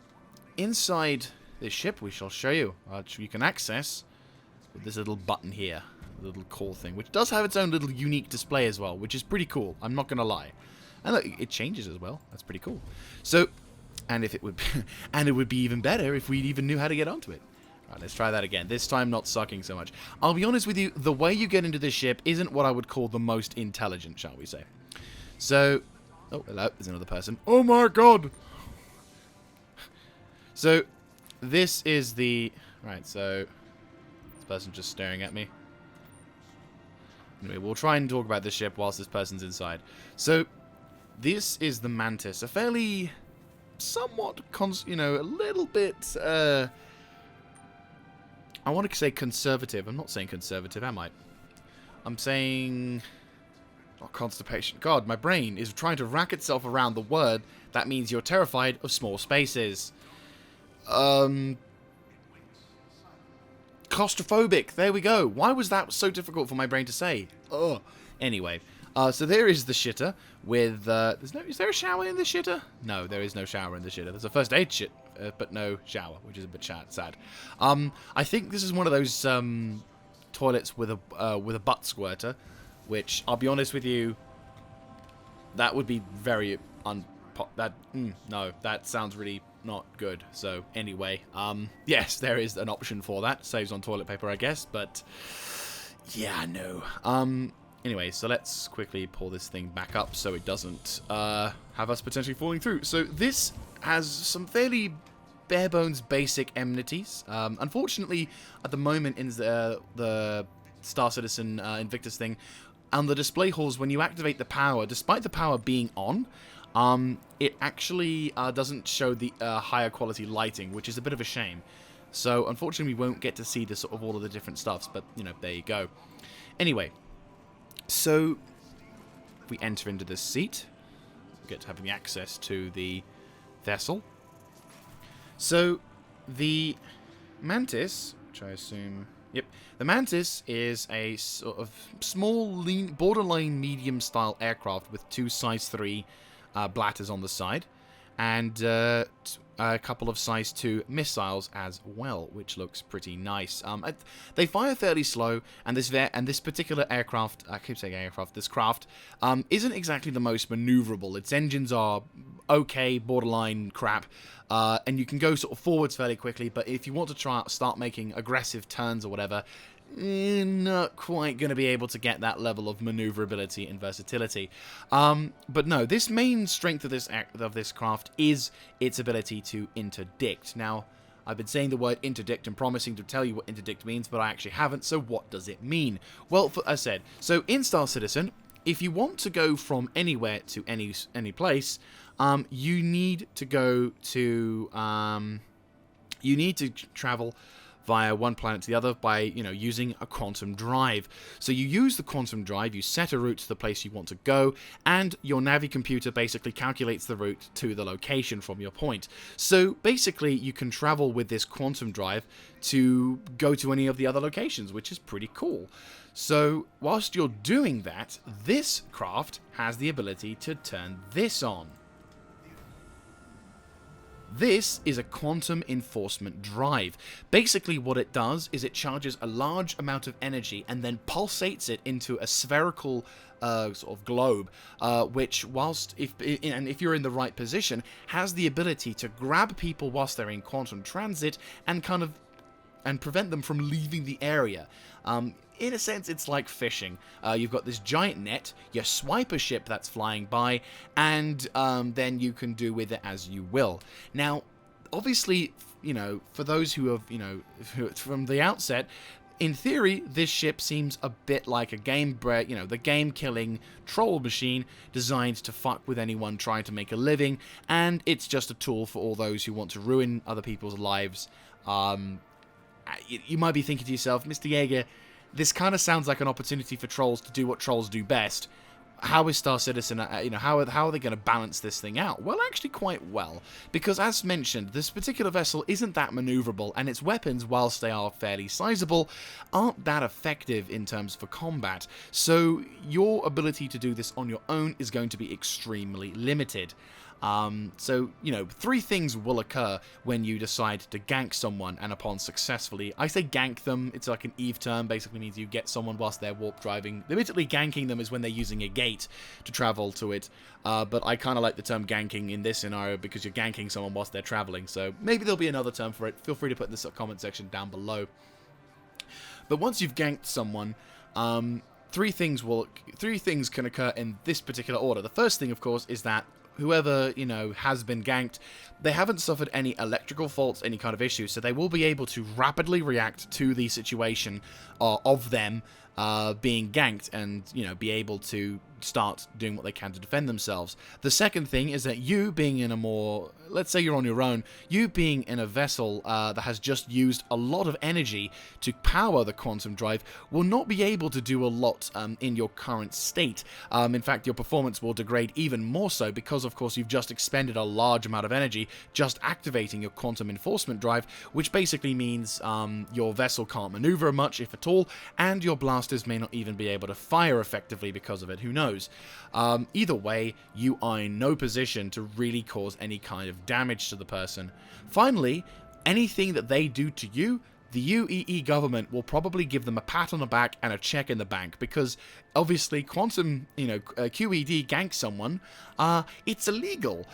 inside this ship we shall show you, which you can access with this little button here, the little call thing, which does have its own little unique display as well, which is pretty cool, I'm not gonna lie. And look, it changes as well, that's pretty cool. So, and if it would and it would be even better if we even knew how to get onto it. Right, let's try that again. This time not sucking so much. I'll be honest with you, the way you get into this ship isn't what I would call the most intelligent, shall we say. So, oh, hello, there's another person. Oh my god! So, this is the, right, so, this person's just staring at me. Anyway, we'll try and talk about this ship whilst this person's inside. So, this is the Mantis, a fairly, somewhat, a little bit, I want to say conservative. I'm not saying conservative, am I? I'm saying, oh, constipation. God, my brain is trying to rack itself around the word that means you're terrified of small spaces. Claustrophobic. There we go. Why was that so difficult for my brain to say? Ugh. Anyway, so there is the shitter with, is there a shower in the shitter? No, there is no shower in the shitter. There's a first aid shit, but no shower, which is a bit sad. I think this is one of those, toilets with a butt squirter, which, I'll be honest with you, that would be very no, that sounds really not good. So, anyway, yes, there is an option for that. Saves on toilet paper, I guess, but, yeah, no. Anyway, so let's quickly pull this thing back up so it doesn't have us potentially falling through. So this has some fairly bare-bones basic amenities. Unfortunately, at the moment in the Star Citizen Invictus thing, on the display halls, when you activate the power, despite the power being on, it actually doesn't show the higher quality lighting, which is a bit of a shame. So, unfortunately, we won't get to see the sort of all of the different stuffs, but, you know, there you go. Anyway, so if we enter into this seat, we get to having access to the vessel. So, the Mantis, which I assume... Yep, the Mantis is a sort of small, lean, borderline medium-style aircraft with two size 3 bladders on the side, and a couple of size 2 missiles as well, which looks pretty nice. They fire fairly slow, and this particular aircraft, I keep saying aircraft, this craft, isn't exactly the most maneuverable. Its engines are okay, borderline crap, and you can go sort of forwards fairly quickly, but if you want to start making aggressive turns or whatever, not quite going to be able to get that level of maneuverability and versatility. But no, this main strength of this craft is its ability to interdict. Now, I've been saying the word interdict and promising to tell you what interdict means, but I actually haven't, so what does it mean? Well, as I said, so in Star Citizen, if you want to go from anywhere to any place, you need to go to... you need to travel via one planet to the other by, using a quantum drive. So you use the quantum drive, you set a route to the place you want to go, and your Navi computer basically calculates the route to the location from your point. So basically you can travel with this quantum drive to go to any of the other locations, which is pretty cool. So whilst you're doing that, this craft has the ability to turn this on. This is a quantum enforcement drive. Basically what it does is it charges a large amount of energy and then pulsates it into a spherical sort of globe, which if you're in the right position, has the ability to grab people whilst they're in quantum transit and prevent them from leaving the area. In a sense, it's like fishing. You've got this giant net, you swipe a ship that's flying by, and then you can do with it as you will. Now, obviously, for those who have, from the outset, in theory, this ship seems a bit like a the game-killing troll machine designed to fuck with anyone trying to make a living, and it's just a tool for all those who want to ruin other people's lives. You might be thinking to yourself, Mr. Jaeger, this kind of sounds like an opportunity for trolls to do what trolls do best. How is Star Citizen, how are they going to balance this thing out? Well, actually quite well, because as mentioned, this particular vessel isn't that maneuverable, and its weapons, whilst they are fairly sizable, aren't that effective in terms for combat, so your ability to do this on your own is going to be extremely limited. So, three things will occur when you decide to gank someone, and upon successfully, I say gank them, it's like an Eve term, basically means you get someone whilst they're warp driving. Admittedly, ganking them is when they're using a gate to travel to it, but I kind of like the term ganking in this scenario because you're ganking someone whilst they're traveling, so maybe there'll be another term for it. Feel free to put in the comment section down below. But once you've ganked someone, three things can occur in this particular order. The first thing, of course, is that whoever, has been ganked, they haven't suffered any electrical faults, any kind of issues, so they will be able to rapidly react to the situation of them being ganked and, be able to start doing what they can to defend themselves. The second thing is that you being in a more, let's say you're on your own, you being in a vessel that has just used a lot of energy to power the quantum drive will not be able to do a lot in your current state. In fact, your performance will degrade even more so because, of course, you've just expended a large amount of energy just activating your quantum enforcement drive, which basically means your vessel can't maneuver much, if at all, and your blasters may not even be able to fire effectively because of it. Who knows? Either way, you are in no position to really cause any kind of damage to the person. Finally, anything that they do to you, the UEE government will probably give them a pat on the back and a check in the bank, because obviously quantum, QED ganks someone, it's illegal.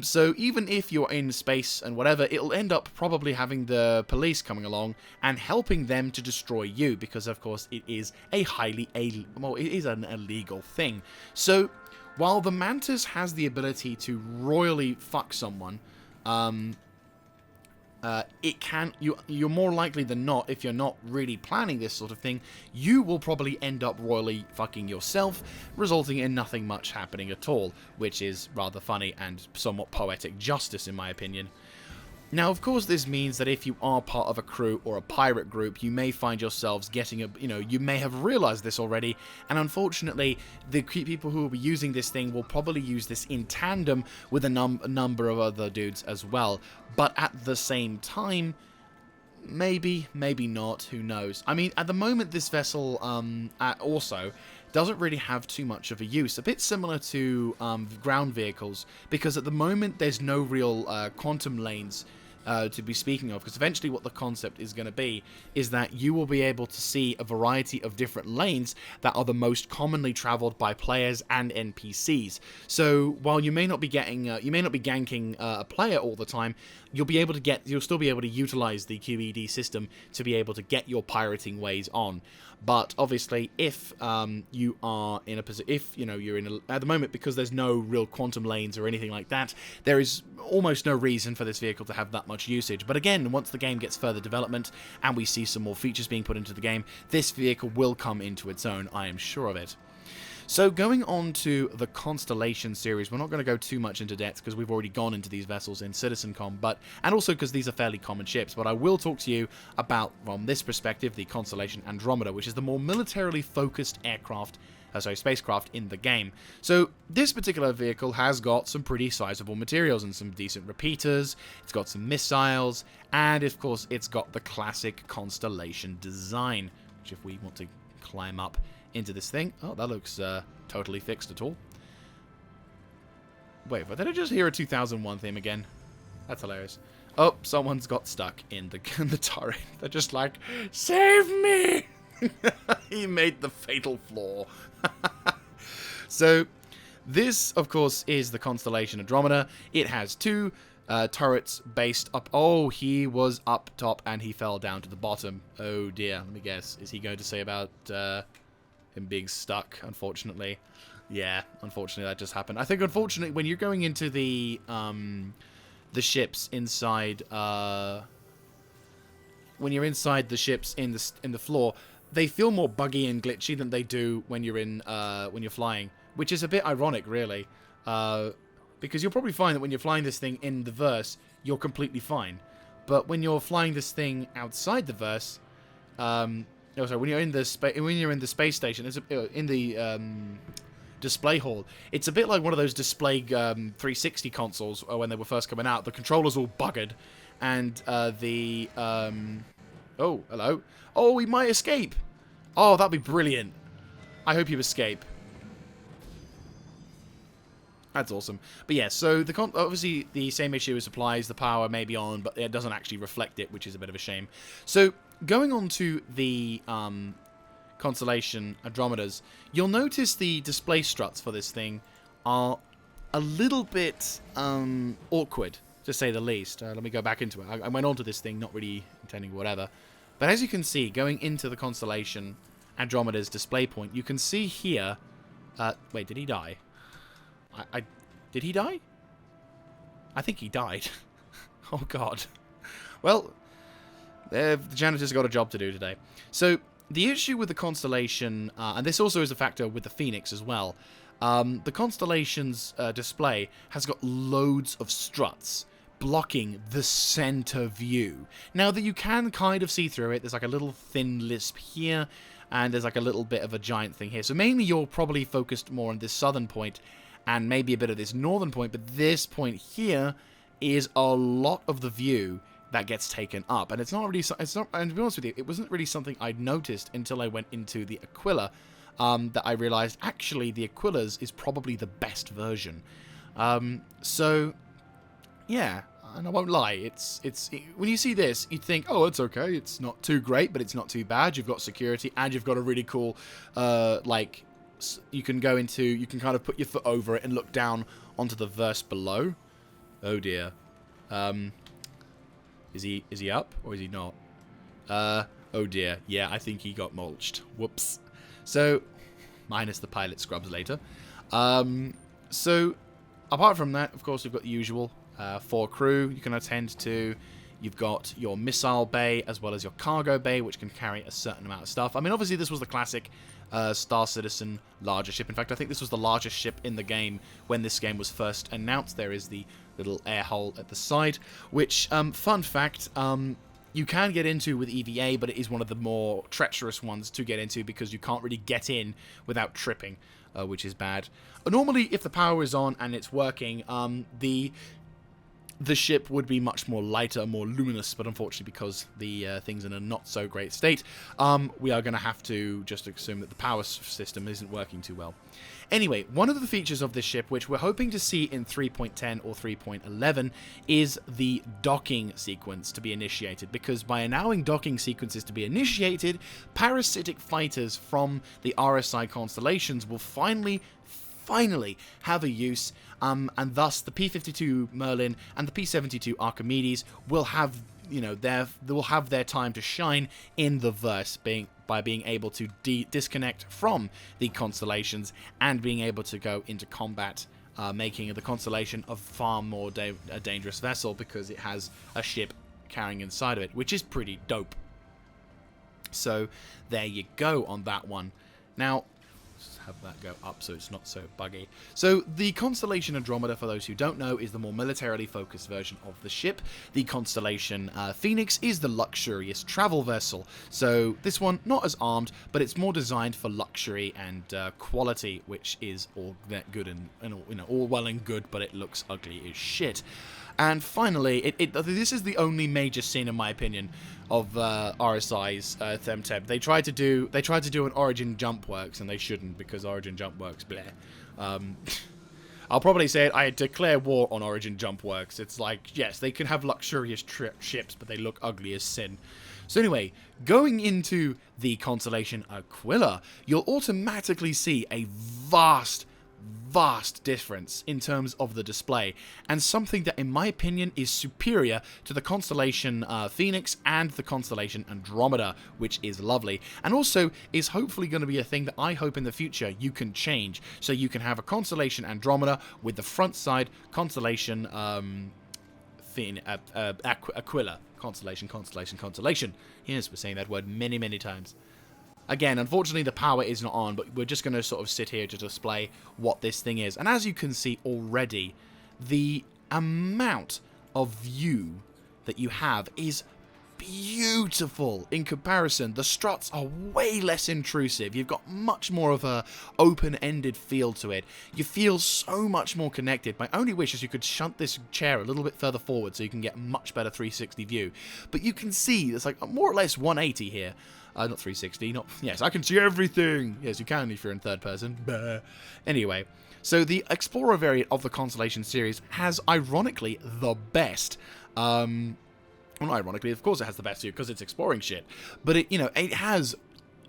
So even if you're in space and whatever, it'll end up probably having the police coming along and helping them to destroy you, because of course it is it is an illegal thing. So while the Mantis has the ability to royally fuck someone, you're more likely than not, if you're not really planning this sort of thing, you will probably end up royally fucking yourself, resulting in nothing much happening at all, which is rather funny and somewhat poetic justice in my opinion. Now, of course, this means that if you are part of a crew or a pirate group, you may find yourselves getting you may have realized this already, and unfortunately, the people who will be using this thing will probably use this in tandem with a number of other dudes as well. But at the same time, maybe not, who knows. I mean, at the moment, this vessel also doesn't really have too much of a use. A bit similar to ground vehicles, because at the moment, there's no real quantum lanes to be speaking of, because eventually what the concept is going to be is that you will be able to see a variety of different lanes that are the most commonly traveled by players and NPCs. So while you may not be ganking a player all the time, you'll still be able to utilize the QED system to be able to get your pirating ways on. But obviously, if you are in a position, at the moment, because there's no real quantum lanes or anything like that, there is almost no reason for this vehicle to have that much usage. But again, once the game gets further development and we see some more features being put into the game, this vehicle will come into its own, I am sure of it. So going on to the Constellation series, we're not going to go too much into depth because we've already gone into these vessels in CitizenCom, and also because these are fairly common ships, but I will talk to you about, from this perspective, the Constellation Andromeda, which is the more militarily focused spacecraft in the game. So this particular vehicle has got some pretty sizable materials and some decent repeaters, it's got some missiles, and of course it's got the classic Constellation design, which if we want to climb up into this thing. Oh, that looks totally fixed at all. Wait, but did I just hear a 2001 theme again? That's hilarious. Oh, someone's got stuck in the turret. They're just like, save me! He made the fatal flaw. So, this, of course, is the Constellation Andromeda. It has two turrets based up. Oh, he was up top and he fell down to the bottom. Oh dear. Let me guess. Is he going to say about him being stuck? Unfortunately, yeah. Unfortunately, that just happened. I think, unfortunately, when you're going into the ships inside, when you're inside the ships in the floor, they feel more buggy and glitchy than they do when you're when you're flying, which is a bit ironic, really. Because you'll probably find that when you're flying this thing in the verse, you're completely fine. But when you're flying this thing outside the verse, when you're in the space station, in the display hall, it's a bit like one of those display 360 consoles when they were first coming out. The controller's all buggered, and oh, hello. Oh, we might escape. Oh, that'd be brilliant. I hope you escape. That's awesome. But yeah, so obviously the same issue as applies. The power may be on, but it doesn't actually reflect it, which is a bit of a shame. So going on to the Constellation Andromedas, you'll notice the display struts for this thing are a little bit awkward, to say the least. Let me go back into it. I went on to this thing not really intending whatever. But as you can see, going into the Constellation Andromeda's display point, you can see here... wait, did he die? Did he die? I think he died. Oh, God. Well, the janitor's got a job to do today. So, the issue with the Constellation, and this also is a factor with the Phoenix as well, the Constellation's display has got loads of struts blocking the center view. Now that you can kind of see through it, there's like a little thin lisp here, and there's like a little bit of a giant thing here. So mainly you're probably focused more on this southern point, and maybe a bit of this northern point, but this point here is a lot of the view that gets taken up. And it's not really, and to be honest with you, it wasn't really something I'd noticed until I went into the Aquila, that I realized actually the Aquila's is probably the best version. So yeah, and I won't lie, when you see this, you'd think, oh, it's okay, it's not too great, but it's not too bad. You've got security, and you've got a really cool, you can kind of put your foot over it and look down onto the verse below. Oh dear. Is he up, or is he not? Oh dear, yeah, I think he got mulched. Whoops. So, minus the pilot scrubs later. So, apart from that, of course, we've got the usual 4 crew you can attend to. You've got your missile bay as well as your cargo bay, which can carry a certain amount of stuff. I mean, obviously, this was the classic Star Citizen larger ship. In fact, I think this was the largest ship in the game when this game was first announced. There is the little air hole at the side, which, fun fact, you can get into with EVA, but it is one of the more treacherous ones to get into because you can't really get in without tripping, which is bad. Normally, if the power is on and it's working, the ship would be much more lighter, more luminous, but unfortunately because the thing's in a not-so-great state, we are going to have to just assume that the power system isn't working too well. Anyway, one of the features of this ship, which we're hoping to see in 3.10 or 3.11, is the docking sequence to be initiated, because by allowing docking sequences to be initiated, parasitic fighters from the RSI constellations will finally have a use, and thus the P-52 Merlin and the P-72 Archimedes will have, you know, they'll have their time to shine in the verse, by being able to disconnect from the constellations and being able to go into combat, making the Constellation a far more a dangerous vessel because it has a ship carrying inside of it, which is pretty dope. So there you go on that one. Now, have that go up so it's not so buggy. So the Constellation Andromeda, for those who don't know, is the more militarily focused version of the ship. The Constellation Phoenix is the luxurious travel vessel. So this one, not as armed, but it's more designed for luxury and quality, which is all that good and you know, all well and good, but it looks ugly as shit. And finally, this is the only major sin, in my opinion, of RSI's Themteb. They tried to do an Origin Jumpworks, and they shouldn't, because Origin Jumpworks, bleh. I'll probably say it, I declare war on Origin Jumpworks. It's like, yes, they can have luxurious ships, but they look ugly as sin. So anyway, going into the Constellation Aquila, you'll automatically see a vast difference in terms of the display, and something that in my opinion is superior to the Constellation Phoenix and the Constellation Andromeda, which is lovely, and also is hopefully going to be a thing that I hope in the future you can change, so you can have a Constellation Andromeda with the front side Constellation Aquila. Constellation. Yes, we're saying that word many times. Again, unfortunately, the power is not on, but we're just going to sort of sit here to display what this thing is. And as you can see already, the amount of view that you have is beautiful in comparison. The struts are way less intrusive. You've got much more of a open-ended feel to it. You feel so much more connected. My only wish is you could shunt this chair a little bit further forward so you can get much better 360 view. But you can see there's like more or less 180 here. Not 360, yes, I can see everything. Yes, you can if you're in third person. Bah. Anyway, so the Explorer variant of the Constellation series has, ironically, the best. Well, not ironically, of course it has the best view because it's exploring shit. But it has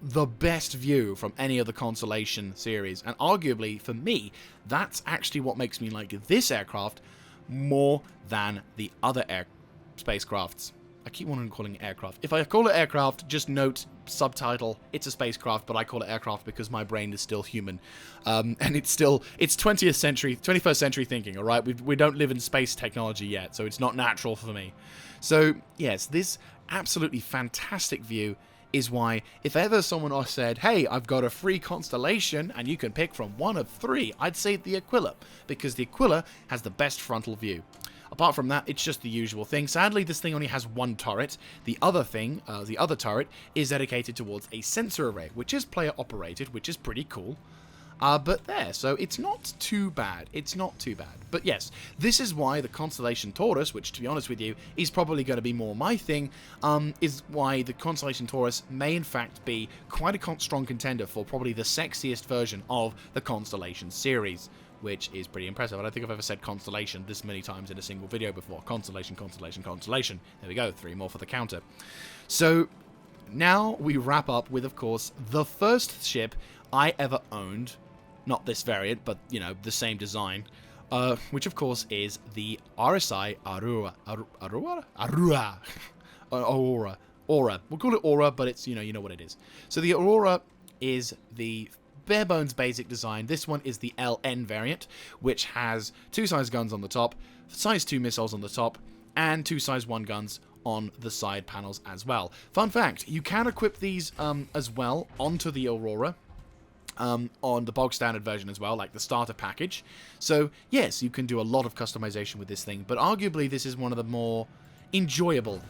the best view from any of the Constellation series, and arguably for me, that's actually what makes me like this aircraft more than the other spacecrafts. I keep wanting to calling it aircraft. If I call it aircraft, just note, subtitle, it's a spacecraft, but I call it aircraft because my brain is still human. And it's 21st century thinking, alright? We don't live in space technology yet, so it's not natural for me. So, yes, this absolutely fantastic view is why, if ever someone said, hey, I've got a free Constellation, and you can pick from one of three, I'd say the Aquila, because the Aquila has the best frontal view. Apart from that, it's just the usual thing. Sadly, this thing only has one turret. The other turret, is dedicated towards a sensor array, which is player-operated, which is pretty cool. But there, so it's not too bad. It's not too bad. But yes, this is why the Constellation Taurus, which to be honest with you, is probably going to be more my thing, is why the Constellation Taurus may in fact be quite a strong contender for probably the sexiest version of the Constellation series, which is pretty impressive. I don't think I've ever said Constellation this many times in a single video before. Constellation. There we go, 3 more for the counter. So now we wrap up with, of course, the first ship I ever owned. Not this variant, but, the same design. Which, of course, is the RSI Aurora. We'll call it Aura, but it's, you know what it is. So the Aurora is the bare bones basic design. This one is the LN variant, which has 2 size guns on the top, size 2 missiles on the top, and 2 size 1 guns on the side panels as well. Fun fact, you can equip these as well onto the Aurora. On the bog standard version as well, like the starter package. So yes, you can do a lot of customization with this thing, but arguably this is one of the more enjoyable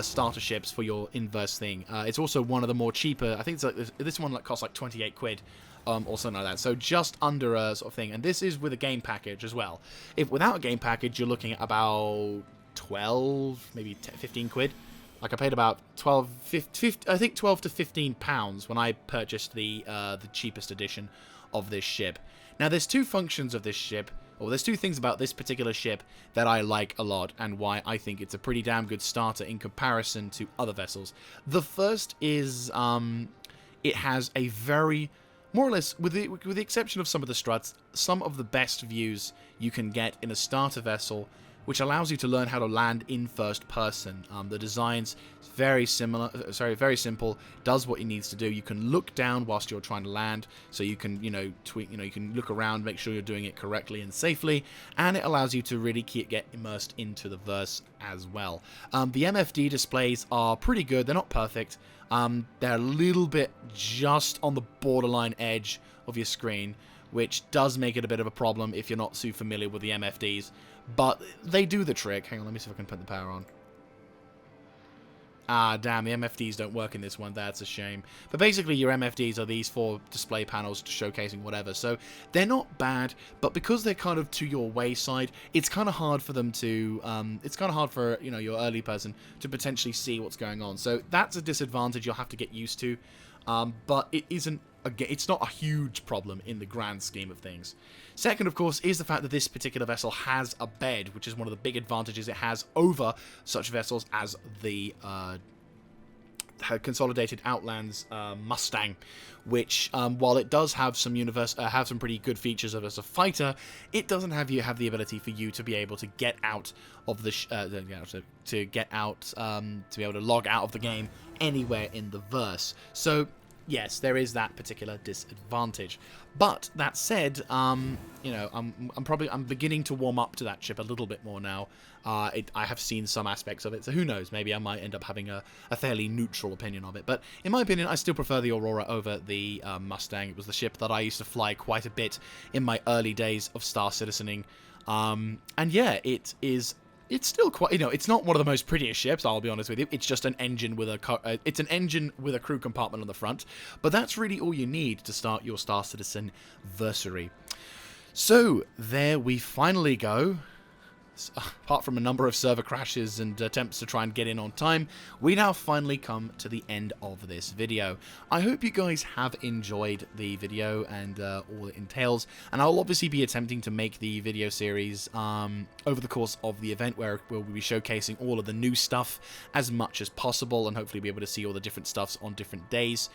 starter ships for your inverse thing. It's also one of the more cheaper. I think it's like this one costs like 28 quid. Or something like that. So just under a sort of thing. And this is with a game package as well. If without a game package, you're looking at about 12, maybe 15 quid. Like I paid about 12, 15, I think 12 to 15 pounds when I purchased the cheapest edition of this ship. Now there's two functions of this ship, or there's two things about this particular ship that I like a lot and why I think it's a pretty damn good starter in comparison to other vessels. The first is it has a very, more or less, with the exception of some of the struts, some of the best views you can get in a starter vessel, which allows you to learn how to land in first person. The design's very similar, very simple, does what it needs to do. You can look down whilst you're trying to land, so you can, you can look around, make sure you're doing it correctly and safely, and it allows you to really get immersed into the verse as well. The MFD displays are pretty good. They're not perfect. They're a little bit just on the borderline edge of your screen, which does make it a bit of a problem if you're not too familiar with the MFDs. But they do the trick. Hang on, let me see if I can put the power on. Ah, damn, the MFDs don't work in this one. That's a shame. But basically, your MFDs are these 4 display panels showcasing whatever. So they're not bad, but because they're kind of to your wayside, it's kind of hard for them to... it's kind of hard for, your early person to potentially see what's going on. So that's a disadvantage you'll have to get used to. But it isn't... It's not a huge problem in the grand scheme of things. Second, of course, is the fact that this particular vessel has a bed, which is one of the big advantages it has over such vessels as the Consolidated Outlands Mustang, which, while it does have some pretty good features of as a fighter, it doesn't have the ability for you to be able to get out of the to be able to log out of the game anywhere in the verse. So yes, there is that particular disadvantage. But that said, I'm beginning to warm up to that ship a little bit more now. I have seen some aspects of it, so who knows? Maybe I might end up having a fairly neutral opinion of it. But in my opinion, I still prefer the Aurora over the Mustang. It was the ship that I used to fly quite a bit in my early days of Star Citizening. And yeah, it's still quite, it's not one of the most prettiest ships, I'll be honest with you. It's just an engine with a crew compartment on the front. But that's really all you need to start your Star Citizen versary. So, there we finally go. Apart from a number of server crashes and attempts to try and get in on time, we now finally come to the end of this video. I hope you guys have enjoyed the video and all it entails, and I'll obviously be attempting to make the video series over the course of the event, where we'll be showcasing all of the new stuff as much as possible, and hopefully be able to see all the different stuffs on different days.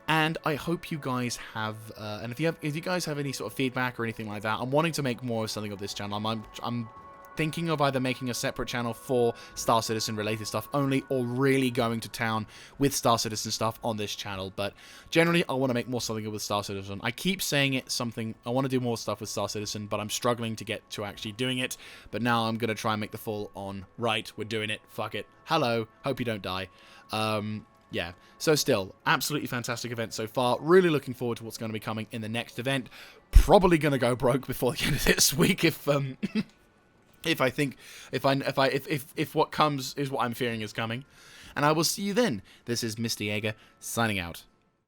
And I hope you guys have, and if you guys have any sort of feedback or anything like that, I'm wanting to make more of something of this channel. I'm thinking of either making a separate channel for Star Citizen related stuff only, or really going to town with Star Citizen stuff on this channel. But generally, I want to make more something with Star Citizen. I keep saying I want to do more stuff with Star Citizen, but I'm struggling to get to actually doing it. But now I'm going to try and make the full on, right, we're doing it, fuck it, hello, hope you don't die. Yeah, so still, absolutely fantastic event so far. Really looking forward to what's going to be coming in the next event. Probably going to go broke before the end of this week if if what comes is what I'm fearing is coming. And I will see you then. This is Mr. Jaeger signing out.